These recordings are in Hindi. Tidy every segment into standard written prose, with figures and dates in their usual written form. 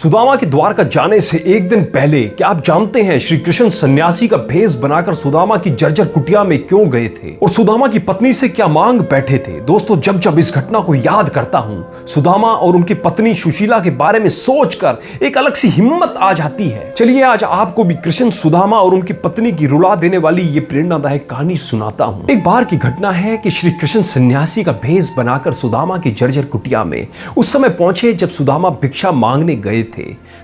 सुदामा के द्वारका जाने से एक दिन पहले क्या आप जानते हैं श्री कृष्ण सन्यासी का भेष बनाकर सुदामा की जर्जर कुटिया में क्यों गए थे और सुदामा की पत्नी से क्या मांग बैठे थे। दोस्तों, जब जब इस घटना को याद करता हूं, सुदामा और उनकी पत्नी सुशीला के बारे में सोचकर एक अलग सी हिम्मत आ जाती है। चलिए आज आपको भी कृष्ण, सुदामा और उनकी पत्नी की रुला देने वाली ये प्रेरणादायक कहानी सुनाता हूं। एक बार की घटना है कि श्री कृष्ण सन्यासी का भेष बनाकर सुदामा की जर्जर कुटिया में उस समय पहुंचे जब सुदामा भिक्षा मांगने गए थे।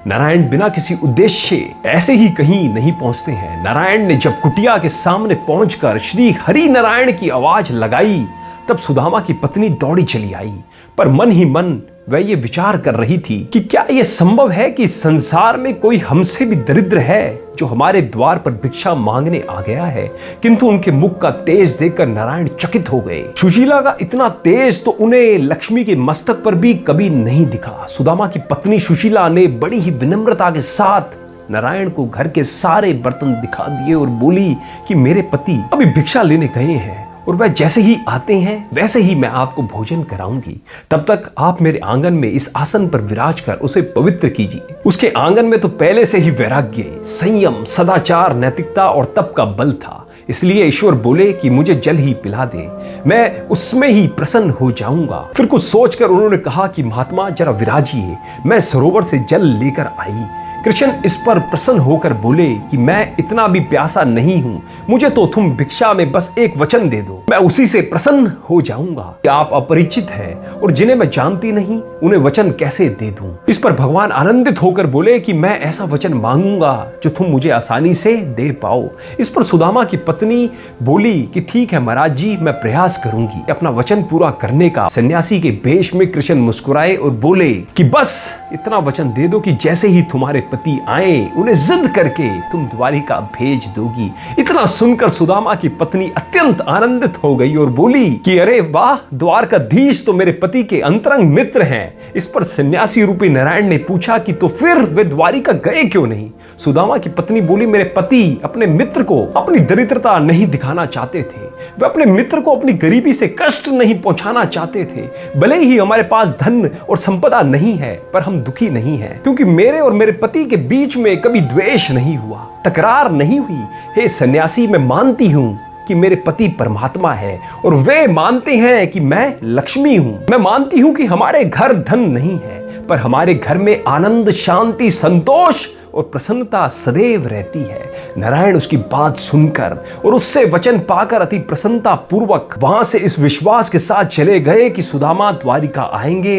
नारायण बिना किसी उद्देश्य ऐसे ही कहीं नहीं पहुंचते हैं। नारायण ने जब कुटिया के सामने पहुंचकर श्री हरि नारायण की आवाज लगाई, तब सुदामा की पत्नी दौड़ी चली आई। पर मन ही मन वह ये विचार कर रही थी कि क्या यह संभव है कि संसार में कोई हमसे भी दरिद्र है जो हमारे द्वार पर भिक्षा मांगने आ गया है। किंतु उनके मुख का तेज देखकर नारायण चकित हो गए। सुशीला का इतना तेज तो उन्हें लक्ष्मी के मस्तक पर भी कभी नहीं दिखा। सुदामा की पत्नी सुशीला ने बड़ी ही विनम्रता के साथ नारायण को घर के सारे बर्तन दिखा दिए और बोली कि मेरे पति अभी भिक्षा लेने गए हैं और वह जैसे ही आते हैं वैसे ही मैं आपको भोजन कराऊंगी। तब तक आप मेरे आंगन में इस आसन पर विराज कर उसे पवित्र कीजिए। उसके आंगन में तो पहले से ही वैराग्य, संयम, सदाचार, नैतिकता और तप का बल था। इसलिए ईश्वर बोले कि मुझे जल ही पिला दे, मैं उसमें ही प्रसन्न हो जाऊंगा। फिर कुछ सोचकर उन्होंने कहा कि महात्मा जरा विराजिए, मैं सरोवर से जल लेकर आई। कृष्ण इस पर प्रसन्न होकर बोले कि मैं इतना भी प्यासा नहीं हूं, मुझे तो तुम भिक्षा में बस एक वचन दे दो, मैं उसी से प्रसन्न हो जाऊंगा। आप अपरिचित हैं और जिन्हें मैं जानती नहीं उन्हें वचन कैसे दे दूं। इस पर भगवान आनंदित होकर बोले कि मैं ऐसा वचन मांगूंगा जो तुम मुझे आसानी से दे पाओ। इस पर सुदामा की पत्नी बोली कि ठीक है महाराज जी, मैं प्रयास करूंगी अपना वचन पूरा करने का। सन्यासी के भेष में कृष्ण मुस्कुराए और बोले कि बस इतना वचन दे दो कि जैसे ही तुम्हारे पति आए उन्हें जिद करके तुम द्वारिका भेज दोगी। इतना सुनकर सुदामा की पत्नी अत्यंत आनंदित हो गई और बोली कि अरे वाह, द्वारकाधीश तो मेरे पति के अंतरंग मित्र हैं। इस पर सन्यासी रूपी नारायण ने पूछा कि तो फिर वे द्वारिका गए क्यों नहीं। सुदामा की पत्नी बोली मेरे पति अपने मित्र को अपनी दरिद्रता नहीं दिखाना चाहते थे, वे अपने मित्र को अपनी गरीबी से कष्ट नहीं पहुंचाना चाहते थे। भले ही हमारे पास धन और संपदा नहीं है पर हम दुखी नहीं हैं, क्योंकि मेरे और मेरे पति के बीच में कभी द्वेष नहीं हुआ, तकरार नहीं हुई। हे सन्यासी, मैं मानती हूँ कि मेरे पति परमात्मा है और वे मानते हैं कि मैं लक्ष्मी हूं। मैं मानती हूं कि हमारे घर धन नहीं है पर हमारे घर में आनंद, शांति, संतोष और प्रसन्नता सदैव रहती है। नारायण उसकी बात सुनकर और उससे वचन पाकर अति प्रसन्नता पूर्वक वहां से इस विश्वास के साथ चले गए कि सुदामा द्वारिका आएंगे।